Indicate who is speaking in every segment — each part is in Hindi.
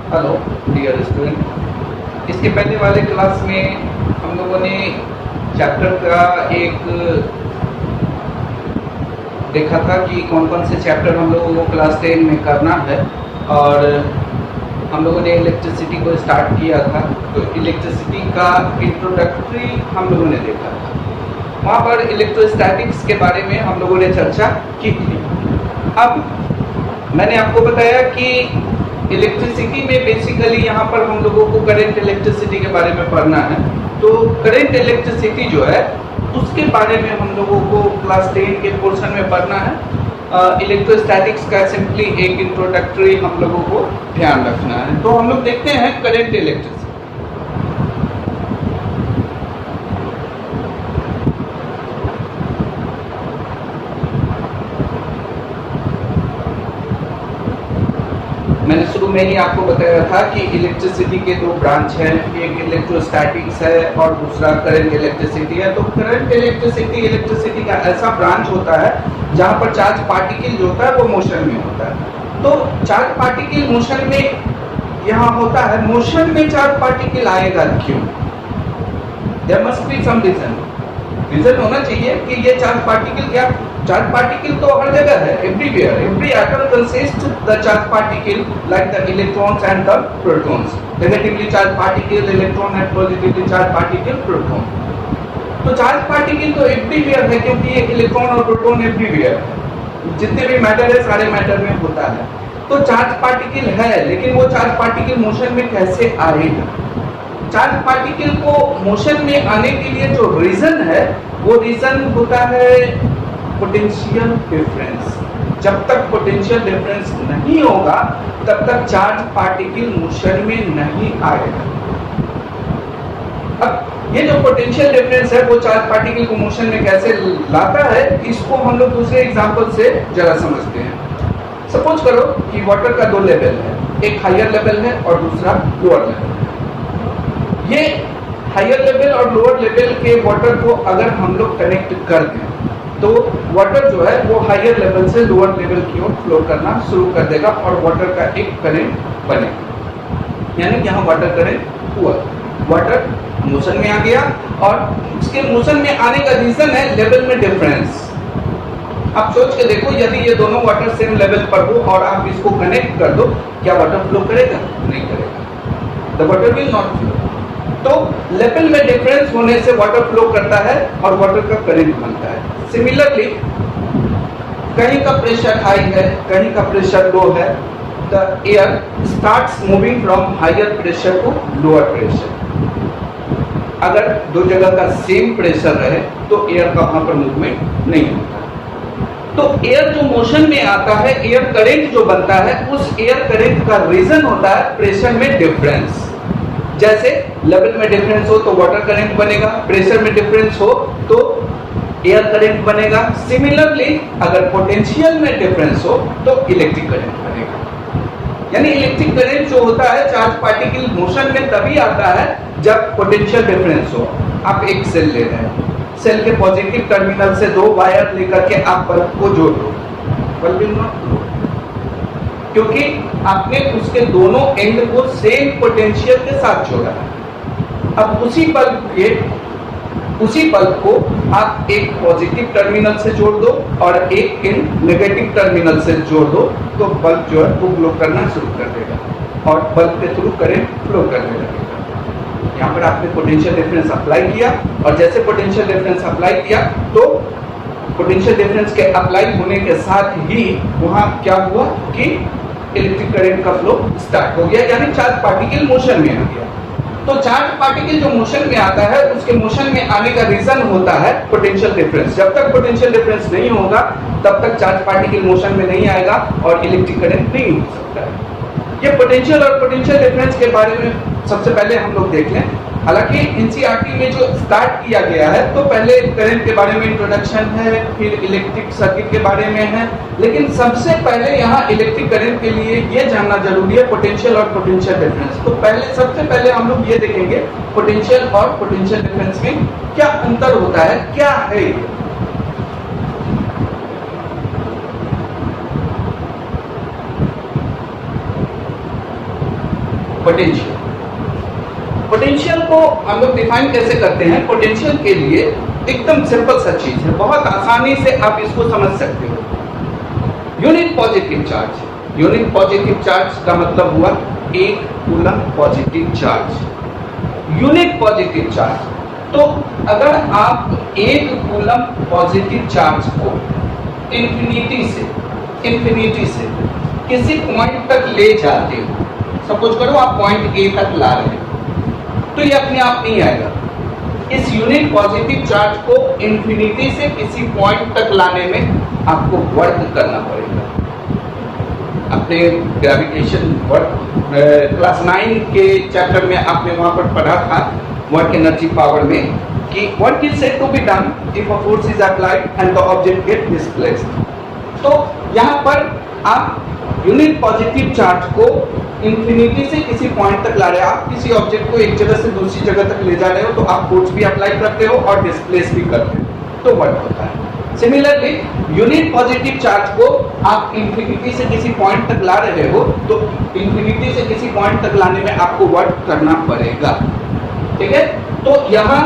Speaker 1: हेलो डियर स्टूडेंट, इसके पहले वाले क्लास में हम लोगों ने चैप्टर का एक देखा था कि कौन कौन से चैप्टर हम लोगों को क्लास 10 में करना है। और हम लोगों ने इलेक्ट्रिसिटी को स्टार्ट किया था, तो इलेक्ट्रिसिटी का इंट्रोडक्टरी हम लोगों ने देखा था। वहाँ पर इलेक्ट्रोस्टैटिक्स के बारे में हम लोगों ने चर्चा की थी। अब मैंने आपको बताया कि इलेक्ट्रिसिटी में बेसिकली यहाँ पर हम लोगों को करंट इलेक्ट्रिसिटी के बारे में पढ़ना है। तो करंट इलेक्ट्रिसिटी जो है उसके बारे में हम लोगों को क्लास 10 के पोर्शन में पढ़ना है। इलेक्ट्रोस्टैटिक्स का सिंपली एक इंट्रोडक्टरी हम लोगों को ध्यान रखना है। तो हम लोग देखते हैं करंट इलेक्ट्रिसिटी। मैंने शुरू में ही आपको बताया था कि इलेक्ट्रिसिटी के दो ब्रांच हैं, एक इलेक्ट्रोस्टैटिक्स है और दूसरा करंट इलेक्ट्रिसिटी है। तो करंट इलेक्ट्रिसिटी का ऐसा ब्रांच होता है जहां पर चार्ज पार्टिकल जो होता है वो मोशन में होता है। तो चार्ज पार्टिकल मोशन में यहाँ होता है, मोशन में चार्ज पार्टिकल आएगा क्यों? There must be some reason होना चाहिए कि ये चार्ज पार्टिकल क्या। चार्ज पार्टिकल तो हर जगह है, everywhere, every atom consist the charge particle like the electrons and the protons. Negatively charge particle electron and positively charge particle proton. तो चार्ज पार्टिकल तो एवरीवेयर है क्योंकि ये इलेक्ट्रॉन और प्रोटॉन एवरीवेयर है। जितने भी मैटर है सारे मैटर में होता है। तो चार्ज पार्टिकल है, लेकिन वो चार्ज पार्टिकल मोशन में कैसे आएगा? चार्ज पार्टिकल को मोशन में आने के लिए जो रीजन है वो रीजन होता है पोटेंशियल डिफरेंस। जब तक पोटेंशियल डिफरेंस नहीं होगा तब तक चार्ज पार्टिकल मोशन में नहीं आएगा। अब ये जो पोटेंशियल डिफरेंस है वो चार्ज पार्टिकल को मोशन में कैसे लाता है, इसको हम लोग दूसरे एग्जांपल से जरा समझते हैं। सपोज करो कि वाटर का दो लेवल है, एक हायर लेवल है और दूसरा लोअर लेवल है। ये हायर लेवल और लोअर लेवल के वाटर को अगर हम लोग कनेक्ट कर दें तो वाटर जो है वो हायर लेवल से लोअर लेवल की ओर फ्लो करना शुरू कर देगा और वाटर का एक करंट बनेगा। यानी यहाँ वाटर करंट हुआ, वाटर मोशन में आ गया और उसके मोशन में आने का रीजन है लेवल में डिफरेंस। आप सोच के देखो, यदि ये दोनों वाटर सेम लेवल पर हो और आप इसको कनेक्ट कर दो, क्या वाटर फ्लो करेगा? नहीं करेगा। The water will not flow. तो लेवल में डिफरेंस होने से वाटर फ्लो करता है और वाटर का करंट बनता है। सिमिलरली कहीं का प्रेशर हाई है, कहीं का प्रेशर लो है, the air starts moving from higher pressure to lower pressure. अगर दो जगह का सेम प्रेशर रहे तो एयर का वहां पर मूवमेंट नहीं होता। तो एयर जो मोशन में आता है, एयर करंट जो बनता है, उस एयर करंट का रीजन होता है प्रेशर में डिफरेंस। जैसे लेवल में डिफरेंस हो तो वाटर करंट बनेगा, प्रेशर में डिफरेंस हो तो एयर करंट बनेगा। सिमिलरली अगर पोटेंशियल में डिफरेंस हो तो इलेक्ट्रिक करंट बनेगा। यानी इलेक्ट्रिक करंट जो होता है चार्ज पार्टिकल मोशन में तभी आता है जब पोटेंशियल डिफरेंस हो। आप एक सेल ले रहे हैं, सेल के पॉजिटिव टर्मिनल से दो वायर लेकर के आप बल्ब को जोड़ दो, बल्ब विल नॉट ग्लो, क्योंकि आपने उसके दोनों एंड को सेम पोटेंशियल के साथ जोड़ा है। अब उसी बल्ब को आप एक पॉजिटिव टर्मिनल से जोड़ दो और एक एंड नेगेटिव टर्मिनल से जोड़ दो, तो बल्ब जो है वो ग्लो करना शुरू कर देगा और बल्ब के थ्रू करंट फ्लो करने लगेगा। यहाँ पर आपने पोटेंशियल डिफरेंस अप्लाई किया और जैसे पोटेंशियल डिफरेंस अप्लाई किया तो पोटेंशियल डिफरेंस के अप्लाई होने के साथ ही वहां क्या हुआ कि इलेक्ट्रिक करंट का फ्लो स्टार्ट हो गया, यानी चार्ज पार्टिकल मोशन में आ गया। तो चार्ज पार्टिकल जो मोशन में आता है उसके मोशन में आने का रीजन होता है पोटेंशियल डिफरेंस। जब तक पोटेंशियल डिफरेंस नहीं होगा तब तक चार्ज पार्टिकल मोशन में नहीं आएगा और इलेक्ट्रिक करंट नहीं हो सकता है। ये पोटेंशियल और पोटेंशियल डिफरेंस के बारे में सबसे पहले हम लोग देख लें। हालांकि एनसीईआरटी में जो स्टार्ट किया गया है तो पहले करंट के बारे में इंट्रोडक्शन है, फिर इलेक्ट्रिक सर्किट के बारे में है, लेकिन सबसे पहले यहाँ इलेक्ट्रिक करंट के लिए ये जानना जरूरी है पोटेंशियल और पोटेंशियल डिफरेंस। तो सबसे पहले हम लोग ये देखेंगे पोटेंशियल और पोटेंशियल डिफरेंस में क्या अंतर होता है, क्या है ये। पोटेंशियल। पोटेंशियल को हम लोग डिफाइन कैसे करते हैं? पोटेंशियल के लिए एकदम सिंपल सा चीज है, बहुत आसानी से आप इसको समझ सकते हो। Unit positive charge, unit positive charge का मतलब हुआ 1 coulomb positive charge. Unit positive charge, तो अगर आप 1 कूलम पॉजिटिव चार्ज को इंफिनिटी से किसी पॉइंट तक ले जाते हो, सपोज करो आप पॉइंट ए तक ला रहे हो, तो ये अपने आप नहीं आएगा। इस यूनिट पॉजिटिव चार्ज को इंफिनिटी से किसी पॉइंट तक लाने में आपको वर्क करना पड़ेगा। अपने ग्रेविटेशन वर्क क्लास 9 के चैप्टर में आपने वहां पर पढ़ा था वर्क एनर्जी पावर में कि work is said to be done if a force is applied and the object get displaced. तो यहाँ पर आप यूनिट पॉजिटिव चार्ज को इंफिनिटी से किसी पॉइंट तक ला रहे हो, आप किसी ऑब्जेक्ट को एक जगह से दूसरी जगह तक ले जा रहे हो, तो आप फोर्स भी अप्लाई करते हो और डिस्प्लेस भी करते हो, तो वर्क होता है। सिमिलरली यूनिट पॉजिटिव चार्ज को आप इंफिनिटी से किसी पॉइंट तक ला रहे हो, तो इंफिनिटी से किसी पॉइंट तक लाने में आपको वर्क करना पड़ेगा। ठीक है, तो यहाँ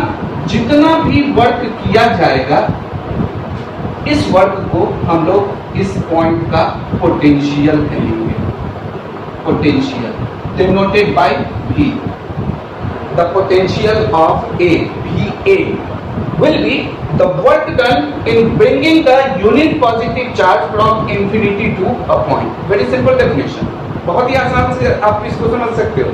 Speaker 1: जितना भी वर्क किया जाएगा, इस वर्क को हम लोग इस पॉइंट का पोटेंशियल कहेंगे। Potential denoted by V। The potential of A, VA, will be the work done in bringing the unit positive charge from infinity to a point. Very simple definition. बहुत ही आसान से आप इसको समझ सकते हो।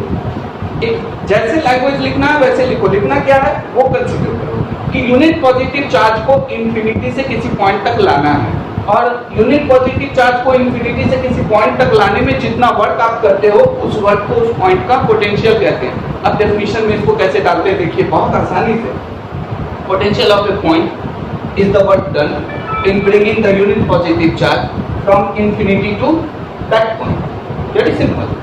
Speaker 1: एक जैसे लैंग्वेज लिखना है वैसे लिखो। लिखना क्या है वो कंसीडर करो कि यूनिट पॉजिटिव चार्ज को इंफिनिटी से किसी पॉइंट तक लाना है, और यूनिट पॉजिटिव चार्ज को इंफिनिटी से किसी पॉइंट तक लाने में जितना वर्क आप करते हो, उस वर्क को उस पॉइंट का पोटेंशियल कहते हैं। अब डेफिनेशन में इसको कैसे डालते हैं देखिए बहुत आसानी से। Potential of a point is the work done in bringing the unit positive charge from infinity to that point. Very simple.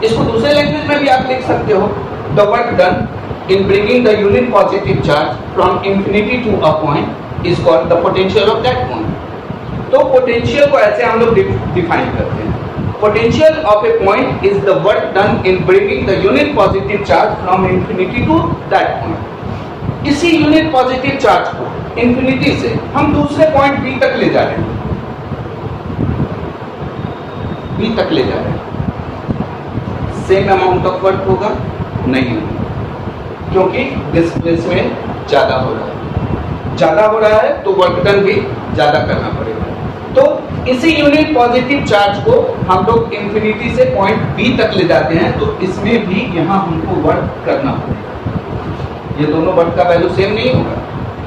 Speaker 1: इसको दूसरे लैंग्वेज में भी आप लिख सकते हो। The work done in bringing the unit positive charge from infinity to a point is called the potential of that point. तो पोटेंशियल को ऐसे हम लोग डिफाइन करते हैं। Potential of a point is the work done in bringing the unit positive charge from infinity to that point. इसी यूनिट पॉजिटिव चार्ज को इंफिनिटी से हम दूसरे पॉइंट बी तक ले जा रहे हैं, बी तक ले जा रहे हैं। सेम अमाउंट ऑफ वर्क होगा? नहीं, क्योंकि डिस्प्लेसमेंट ज्यादा हो रहा है। ज्यादा हो रहा है तो वर्क डन भी ज्यादा करना पड़ेगा। तो इसी यूनिट पॉजिटिव चार्ज को हम लोग इंफिनिटी से पॉइंट बी तक ले जाते हैं, तो इसमें भी यहाँ हमको वर्क करना पड़ेगा। ये दोनों वर्क का वैल्यू सेम नहीं होगा,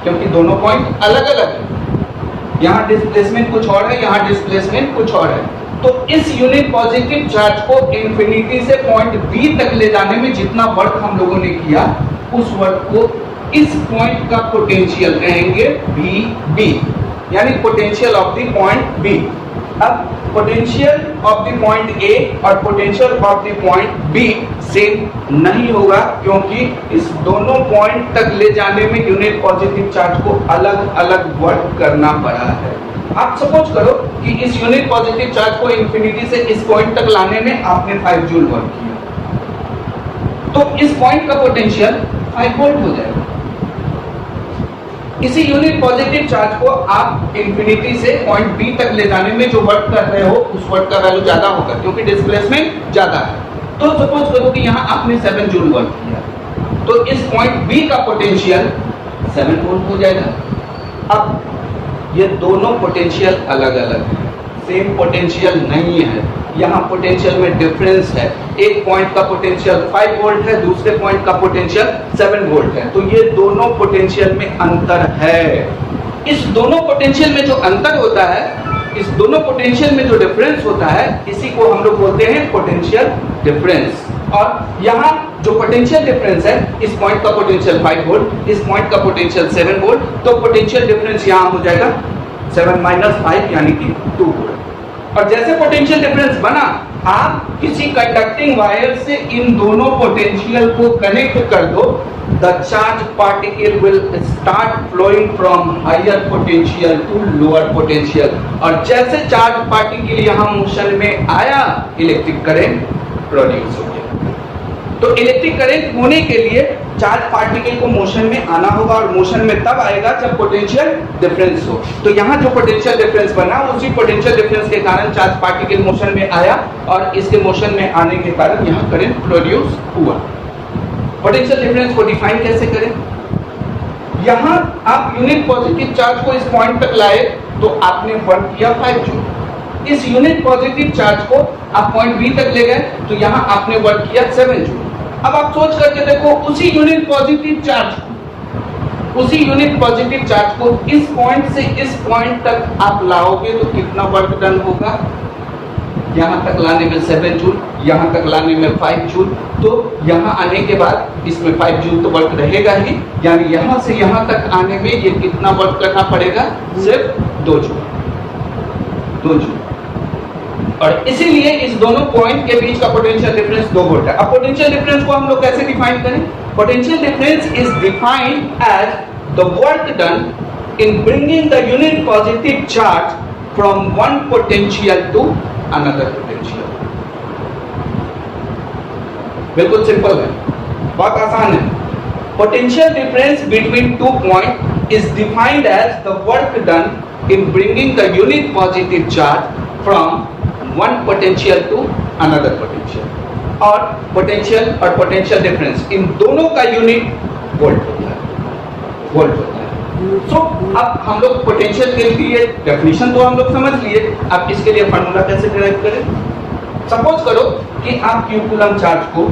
Speaker 1: क्योंकि दोनों पॉइंट अलग अलग है। यहाँ डिस्प्लेसमेंट कुछ और है, यहाँ डिस्प्लेसमेंट कुछ और है। तो इस यूनिट पॉजिटिव चार्ज को इंफिनिटी से पॉइंट बी तक ले जाने में जितना वर्क हम लोगों ने किया, उस वर्क को इस पॉइंट का पोटेंशियल कहेंगे VB, यानी potential of the point B। अब potential of the point A और potential of the point B same नहीं होगा, क्योंकि इस दोनों पॉइंट तक ले जाने में यूनिट पॉजिटिव चार्ज को अलग अलग वर्क करना पड़ा है। आप सपोज करो कि इस यूनिट पॉजिटिव चार्ज को इंफिनिटी से इस पॉइंट तक लाने में आपने 5 जूल वर्क किया, तो इस पॉइंट का पोटेंशियल 5 वोल्ट हो जाएगा। इसी यूनिट पॉजिटिव चार्ज को आप इंफिनिटी से पॉइंट बी तक ले जाने में जो वर्क कर रहे हो, उस वर्क का वैल्यू ज्यादा होगा, क्योंकि डिस्प्लेसमेंट ज्यादा है। तो सपोज करो कि यहाँ आपने 7 जूल वर्क किया, तो इस पॉइंट बी का पोटेंशियल 7 वोल्ट हो जाएगा। अब ये दोनों पोटेंशियल अलग अलग है, सेम पोटेंशियल नहीं है। यहाँ पोटेंशियल में डिफरेंस है। एक पॉइंट का पोटेंशियल 5 वोल्ट है, दूसरे पॉइंट का पोटेंशियल 7 वोल्ट है। तो ये दोनों पोटेंशियल में अंतर है। इस दोनों पोटेंशियल में जो अंतर होता है, इस दोनों पोटेंशियल में जो डिफरेंस होता है, इसी को हम लोग बोलते हैं पोटेंशियल डिफरेंस। और यहाँ जो पोटेंशियल डिफरेंस है, इस पॉइंट का पोटेंशियल 5 वोल्ट, इस पॉइंट का पोटेंशियल 7 वोल्ट, तो पोटेंशियल डिफरेंस यहाँ हो जाएगा 7 - 5 यानी कि 2 वोल्ट। और जैसे पोटेंशियल डिफरेंस बना, आप किसी कंडक्टिंग वायर से इन दोनों पोटेंशियल को कनेक्ट कर दो, the charge particle will start flowing from higher potential to lower potential. और जैसे चार्ज पार्टिकल यहाँ मोशन में आया, इलेक्ट्रिक करंट प्रोड्यूस हो गया। तो इलेक्ट्रिक करंट होने के लिए चार्ज पार्टिकल को मोशन में आना होगा और मोशन में तब आएगा जब पोटेंशियल डिफरेंस हो। तो यहाँ जो पोटेंशियल डिफरेंस बना उसी पोटेंशियल डिफरेंस के कारण चार्ज पार्टिकल मोशन में आया और इसके मोशन में आने के कारण यहाँ करंट प्रोड्यूस हुआ। पोटेंशियल डिफरेंस को डिफाइन कैसे करें? यहाँ आप यूनिट पॉजिटिव चार्ज को इस पॉइंट तक लाए तो आपने वर्क किया 5 जूल। इस यूनिट पॉजिटिव चार्ज को आप पॉइंट बी तक ले गए तो यहाँ आपने वर्क किया 7 जूल। अब आप सोच करके देखो उसी यूनिट पॉजिटिव चार्ज को इस पॉइंट से इस पॉइंट तक आप लाओगे तो कितना वर्क डन होगा? यहाँ तक लाने में 7 जूल, यहाँ तक लाने में 5 जूल, तो यहाँ आने के बाद इसमें 5 जूल तो वर्क रहेगा ही, यानी यहाँ से यहाँ तक आने में ये कितना वर्क करना पड़ेगा? सिर्फ 2 जूल। और इसीलिए इस दोनों पॉइंट के बीच का पोटेंशियल डिफरेंस 2 वोल्ट है। अब पोटेंशियल डिफरेंस को हम लोग कैसे डिफाइन करें? Potential difference is defined as the work done in bringing the unit positive charge from one potential to another potential. बिल्कुल सिंपल है, बहुत आसान है। Potential difference between 2 point is defined as the work done in bringing the unit positive charge from one potential to another potential। और पोटेंशियल डिफरेंस इन दोनों का यूनिट वोल्ट होता है। सो अब हम लोग पोटेंशियल के लिए डेफिनेशन तो हम लोग समझ लिए, अब इसके लिए फार्मूला कैसे डिराइव करें? सपोज करो कि आप क्यू कूलम चार्ज को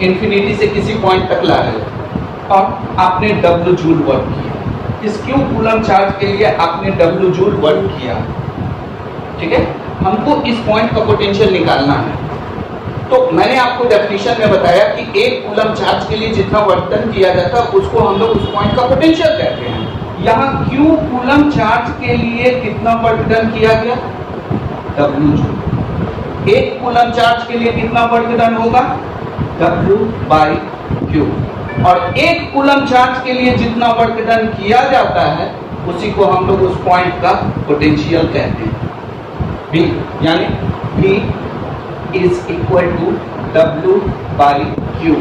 Speaker 1: इंफिनिटी से किसी पॉइंट तक ला रहे हो और आपने W जूल वर्क किया। इस क्यू कूलम चार्ज के लिए आपने W जूल वर्क किया, ठीक है? हमको इस पॉइंट का पोटेंशियल निकालना है। तो मैंने आपको डेफिनेशन में बताया कि एक कूलम चार्ज के लिए जितना वर्क डन किया जाता है उसको हम लोग उस पॉइंट का पोटेंशियल कहते हैं। यहाँ Q कूलम चार्ज के लिए कितना वर्क डन किया गया? W joule. एक कूलम चार्ज के लिए कितना वर्क डन होगा? W by Q। और एक कूलम चार्ज के लिए जितना वर्क डन किया जाता है उसी को हम लोग उस पॉइंट का पोटेंशियल कहते हैं, V, यानी V is equal to W by Q।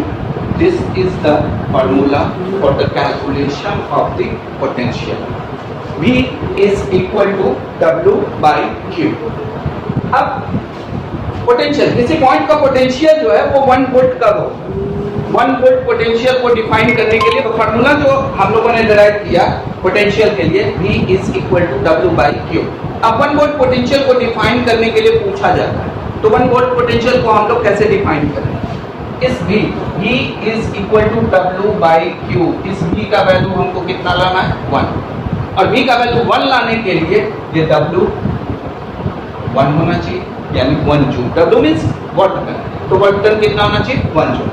Speaker 1: This is the formula for the calculation of the potential। V is equal to W by Q। अब पोटेंशियल, किसी पॉइंट का पोटेंशियल जो है वो 1 वोल्ट का हो। 1 वोल्ट पोटेंशियल को डिफाइन करने के लिए तो फार्मूला जो हम लोगों ने डिराइव किया पोटेंशियल के लिए V is equal to W by Q। अब 1 वोल्ट पोटेंशियल को डिफाइन करने के लिए पूछा जाता है तो 1 वोल्ट पोटेंशियल को हम लोग कैसे डिफाइन करें? इस V is equal to W by Q, इस V का वैल्यू हमको कितना लाना है? 1। और V का वैल्यू 1 लाने के लिए ये W 1 होना चाहिए, यानी 1 joule. W means work done, तो वर्क डन कितना होना चाहिए? 1 जूल।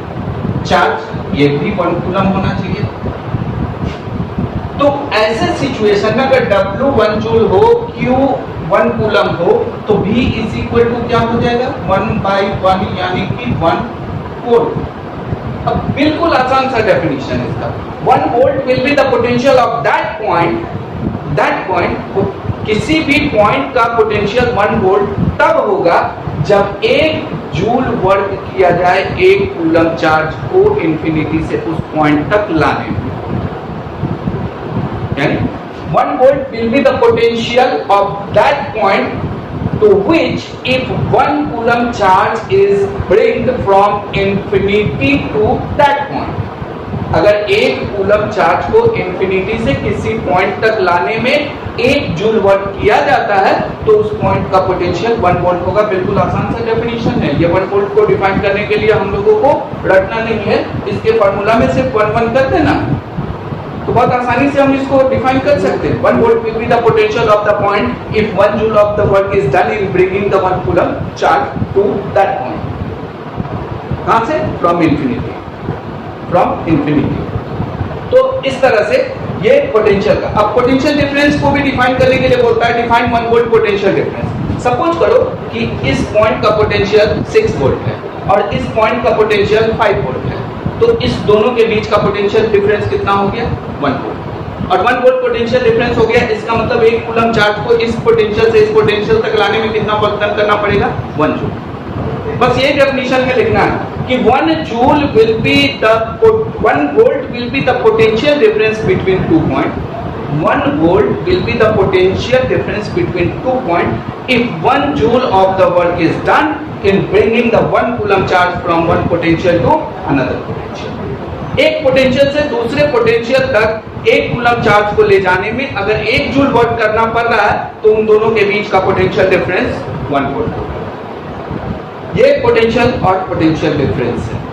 Speaker 1: चार्ज ये भी 1 कूलम होना चाहिए। तो ऐसे सिचुएशन में अगर W 1 जूल हो, Q 1 कूलम हो तो V इज इक्वल टू क्या हो जाएगा? 1/1 यानी कि 1 वोल्ट। अब बिल्कुल आसान सा डेफिनेशन है इसका। 1 volt will be the potential of that point. किसी भी पॉइंट का पोटेंशियल 1 वोल्ट तब होगा जब 1 जूल वर्क किया जाए एक कूलम चार्ज को इंफिनिटी से उस पॉइंट तक लाने में, यानी 1 volt will be the potential of that point to which if 1 coulomb charge is bring from infinity to that point। अगर 1 कूलम चार्ज को इंफिनिटी से किसी पॉइंट तक लाने में 1 जूल वर्क किया जाता है तो उस पॉइंट का पोटेंशियल 1 वोल्ट होगा। बिल्कुल आसान सा डेफिनेशन है। ये 1 वोल्ट को डिफाइन करने के लिए हम लोगों को रटना नहीं है, इसके फार्मूला में सिर्फ 1 कर देना तो बहुत आसानी से हम इसको डिफाइन कर सकते हैं। 1 volt will be the potential of the point if 1 joule of the work is done in bringing the 1 coulomb charge to that point। कहां से? From infinity। तो इस तरह से ये पोटेंशियल का। अब पोटेंशियल डिफरेंस को भी डिफाइन करने के लिए बोलता है define 1 volt potential difference. Suppose करो कि इस पॉइंट का पोटेंशियल 6 वोल्ट है और इस पॉइंट का पोटेंशियल 5 वोल्ट है, तो इस दोनों के बीच का पोटेंशियल डिफरेंस कितना हो गया? 1 वोल्ट। और 1 वोल्ट पोटेंशियल डिफरेंस हो गया, इसका मतलब 1 कूलम चार्ज को इस पोटेंशियल से इस पोटेंशियल तक लाने में कितना वर्क डन करना पड़ेगा? 1 जूल। बस ये डेफिनेशन में लिखना है कि 1 joule will be the 1 volt will be the potential difference between 2 point 1 volt will be the potential difference between 2 points if 1 joule of the work is done in bringing the 1 coulomb charge from one potential to another potential। एक पोटेंशियल से दूसरे पोटेंशियल तक 1 कूलम चार्ज को ले जाने में अगर 1 जूल वर्क करना पड़ रहा है तो उन दोनों के बीच का पोटेंशियल डिफरेंस 1 वोल्ट होगा। ये पोटेंशियल और पोटेंशियल डिफरेंस है।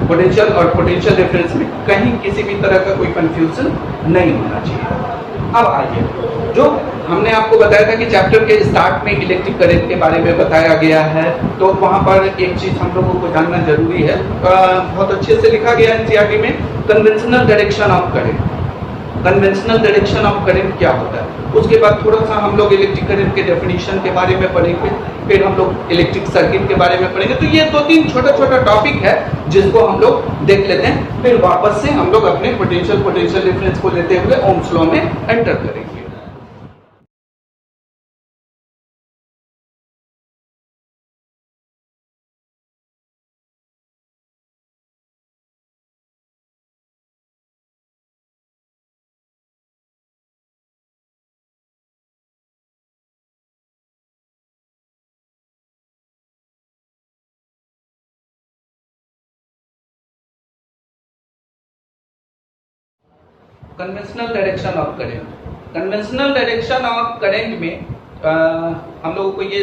Speaker 1: पोटेंशियल और पोटेंशियल डिफरेंस में कहीं किसी भी तरह का कोई कंफ्यूजन नहीं होना चाहिए। अब आइए, जो हमने आपको बताया था कि चैप्टर के स्टार्ट में इलेक्ट्रिक करंट के बारे में बताया गया है, तो वहां पर एक चीज हम लोगों को जानना जरूरी है। बहुत अच्छे से लिखा गया है एनसीईआरटी में, conventional direction of current. Conventional direction of current क्या होता है, उसके बाद थोड़ा सा हम लोग इलेक्ट्रिक करंट के डेफिनेशन के बारे में पढ़ेंगे, फिर हम लोग इलेक्ट्रिक सर्किट के बारे में पढ़ेंगे। तो ये 2-3 छोटा टॉपिक है जिसको हम लोग देख लेते हैं, फिर वापस से हम लोग अपने पोटेंशियल डिफरेंस को लेते हुए ओम्स लॉ में एंटर करेंगे। Conventional direction of current. Conventional direction of current में हम लोगों को ये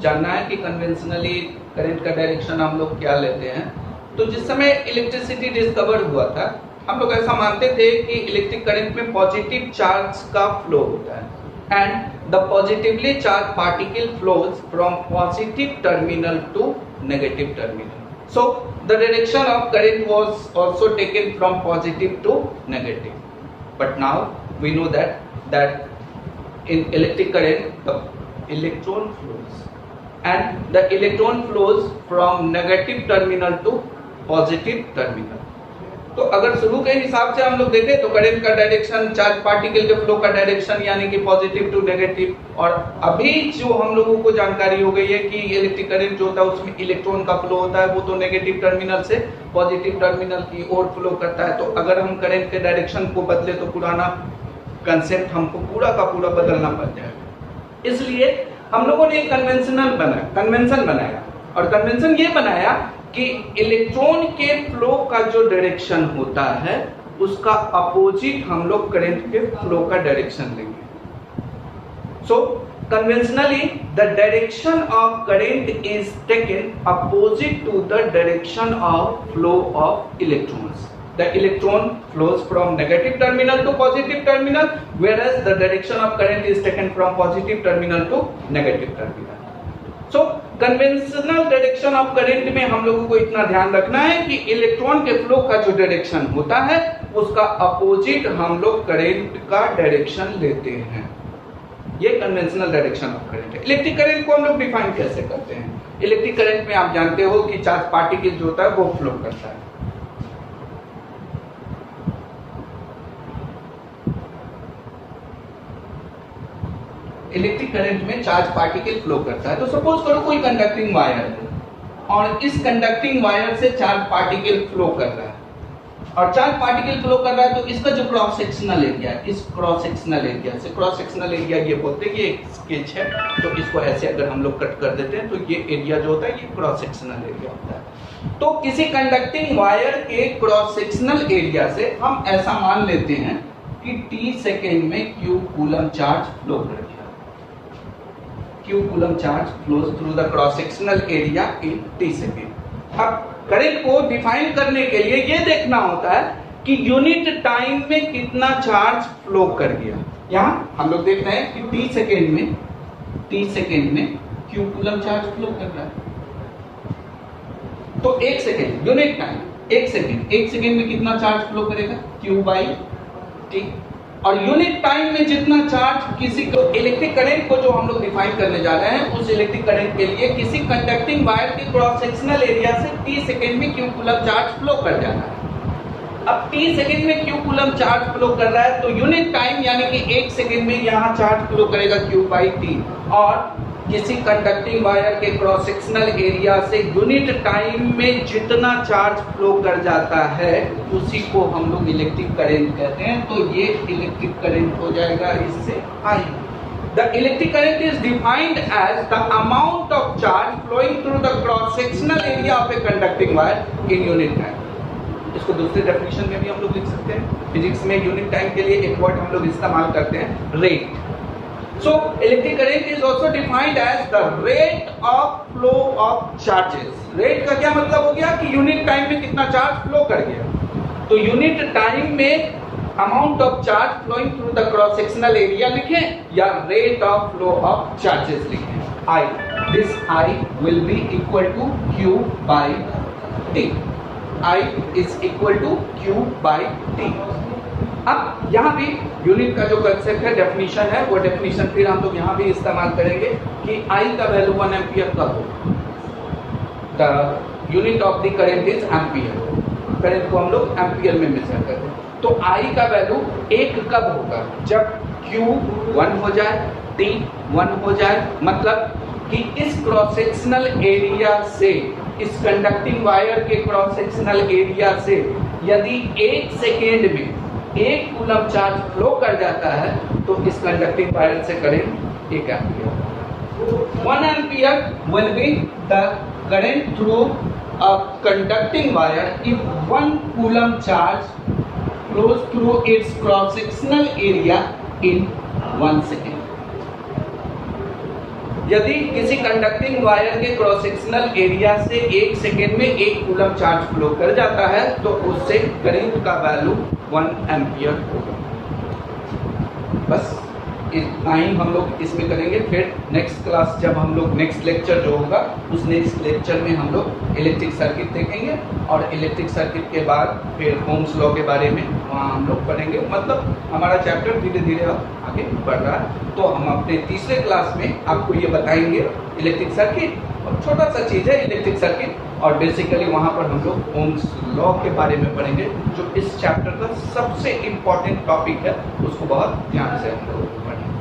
Speaker 1: जानना है कि कन्वेंशनली करंट का डायरेक्शन हम लोग क्या लेते हैं। तो जिस समय इलेक्ट्रिसिटी डिस्कवर हुआ था, हम लोग ऐसा मानते थे कि इलेक्ट्रिक करंट में पॉजिटिव चार्ज का फ्लो होता है and the positively charge particle flows from positive terminal to negative terminal. So the direction of current was also taken from positive to negative. But now we know that in electric current the electron flows and the electron flows from negative terminal to positive terminal. तो अगर शुरू के हिसाब से हम लोग देखें तो करंट का डायरेक्शन, चार्ज पार्टिकल के फ्लो का डायरेक्शन यानी कि पॉजिटिव टू नेगेटिव, और अभी जो हम लोगों को जानकारी हो गई है कि इलेक्ट्रिक करंट जो होता है उसमें इलेक्ट्रॉन का फ्लो होता है, वो तो नेगेटिव टर्मिनल से पॉजिटिव टर्मिनल की ओर फ्लो करता है। तो अगर हम करंट के डायरेक्शन को बदले तो पुराना कंसेप्ट हमको पूरा का पूरा बदलना पड़ जाएगा। इसलिए हम लोगों ने कन्वेंशन बनाया और कन्वेंशन ये बनाया कि इलेक्ट्रॉन के फ्लो का जो डायरेक्शन होता है उसका अपोजिट हम लोग करंट के फ्लो का डायरेक्शन लेंगे। So conventionally the direction of current is taken opposite to the direction of flow of electrons. The electron flows from negative terminal to positive terminal, whereas the direction of current is taken from positive terminal to negative terminal. So conventional direction of current में हम लोगों को इतना ध्यान रखना है कि इलेक्ट्रॉन के फ्लो का जो डायरेक्शन होता है उसका अपोजिट हम लोग करंट का डायरेक्शन लेते हैं। ये कन्वेंशनल डायरेक्शन ऑफ करंट है। इलेक्ट्रिक करंट को हम लोग डिफाइन कैसे करते हैं? इलेक्ट्रिक करंट में आप जानते हो कि चार्ज पार्टिकल जो होता है वो फ्लो करता है। इलेक्ट्रिक करंट में चार्ज पार्टिकल फ्लो करता है। तो सपोज करो कोई कंडक्टिंग वायर है और इस कंडक्टिंग वायर से चार्ज पार्टिकल फ्लो कर रहा है और चार्ज पार्टिकल फ्लो कर रहा है तो इसका जो क्रॉस सेक्शनल एरिया है, इस क्रॉस सेक्शनल एरिया से, क्रॉस सेक्शनल एरिया ये बोलते हैं, ये एक स्केच है तो इसको ऐसे अगर हम लोग कट कर देते हैं तो ये एरिया जो होता है ये क्रॉस सेक्शनल एरिया होता है। तो किसी कंडक्टिंग वायर के क्रॉस सेक्शनल एरिया से हम ऐसा मान लेते हैं कि t सेकेंड में q कूलम चार्ज फ्लो कर रहा है। Q coulomb charge flows through the cross sectional area in t second. अब करंट को डिफाइन करने के लिए ये देखना होता है कि यूनिट टाइम में कितना चार्ज फ्लो कर गया। यहाँ हम लोग देख रहे हैं कि t सेकेंड में Q कूलम चार्ज फ्लो कर रहा है। तो 1 सेकेंड यूनिट टाइम, 1 सेकेंड में कितना चार्ज फ्लो करेगा? Q by t। और यूनिट टाइम में जितना चार्ज किसी को, इलेक्ट्रिक करंट को जो हम लोग डिफाइन करने जा रहे हैं उस इलेक्ट्रिक करंट के लिए किसी कंडक्टिंग वायर के क्रॉस सेक्शनल एरिया से t सेकेंड में q कूलम चार्ज फ्लो कर जाना है। अब t सेकेंड में q कूलम चार्ज फ्लो कर रहा है तो यूनिट टाइम यानी कि 1 सेकेंड में यहाँ चार्ज फ्लो करेगा q बाई t, और किसी कंडक्टिंग वायर के क्रॉस सेक्शनल एरिया से यूनिट टाइम में जितना चार्ज फ्लो कर जाता है उसी को हम लोग इलेक्ट्रिक करंट कहते हैं। तो ये इलेक्ट्रिक करंट हो जाएगा इससे आई। The electric current is defined as the amount of charge flowing through the cross-sectional area of a conducting wire in unit time. इसको दूसरे डेफिनेशन में भी हम लोग लिख सकते हैं। फिजिक्स में यूनिट टाइम के लिए एक वर्ड हम लोग इस्तेमाल करते हैं, rate. So electric current is also defined as the rate of flow of charges. Rate का क्या मतलब हो गया कि यूनिट टाइम में कितना चार्ज फ्लो कर गया। तो यूनिट टाइम में amount of charge flowing through the cross sectional area लिखें या rate of flow of charges लिखें। I, this I will be equal to Q by T. I is equal to Q by T. अब यहाँ भी यूनिट का जो कंसेप्ट है, डेफिनेशन है, वो डेफिनेशन फिर हम लोग यहाँ भी इस्तेमाल करेंगे कि आई का वैल्यू 1 एम्पियर कब हो। The unit of the current is ampere. Current को हम लोग एम्पियर में मेजर करते हैं। तो I का वैल्यू 1 कब होगा, जब Q 1 हो जाए, T 1 हो जाए। मतलब कि इस क्रॉस सेक्शनल एरिया से, इस कंडक्टिंग वायर के क्रॉस सेक्शनल एरिया से यदि 1 सेकेंड में 1 कूलम चार्ज फ्लो कर जाता है तो इस कंडक्टिंग वायर से current 1 ampere. 1 ampere will be the current through a conducting wire if 1 coulomb charge flows through its cross sectional area in 1 second। यदि किसी कंडक्टिंग वायर के क्रॉस सेक्शनल एरिया से 1 सेकेंड में 1 कूलम चार्ज फ्लो कर जाता है तो उससे करंट का वैल्यू 1 एम्पियर होगा। बस इतना ही हम लोग इसमें करेंगे। फिर नेक्स्ट क्लास, जब हम लोग नेक्स्ट लेक्चर जो होगा उस नेक्स्ट लेक्चर में हम लोग इलेक्ट्रिक सर्किट देखेंगे और इलेक्ट्रिक सर्किट के बाद फिर ओम्स लॉ के बारे में वहाँ हम लोग पढ़ेंगे। मतलब हमारा चैप्टर धीरे धीरे अब आगे बढ़ रहा है। तो हम अपने तीसरे क्लास में आपको ये बताएंगे इलेक्ट्रिक सर्किट, और छोटा सा चीज़ है इलेक्ट्रिक सर्किट, और बेसिकली वहाँ पर हम लोग ओम्स लॉ के बारे में पढ़ेंगे जो इस चैप्टर का सबसे इम्पॉर्टेंट टॉपिक है। उसको बहुत ध्यान से हम लोग पढ़ेंगे।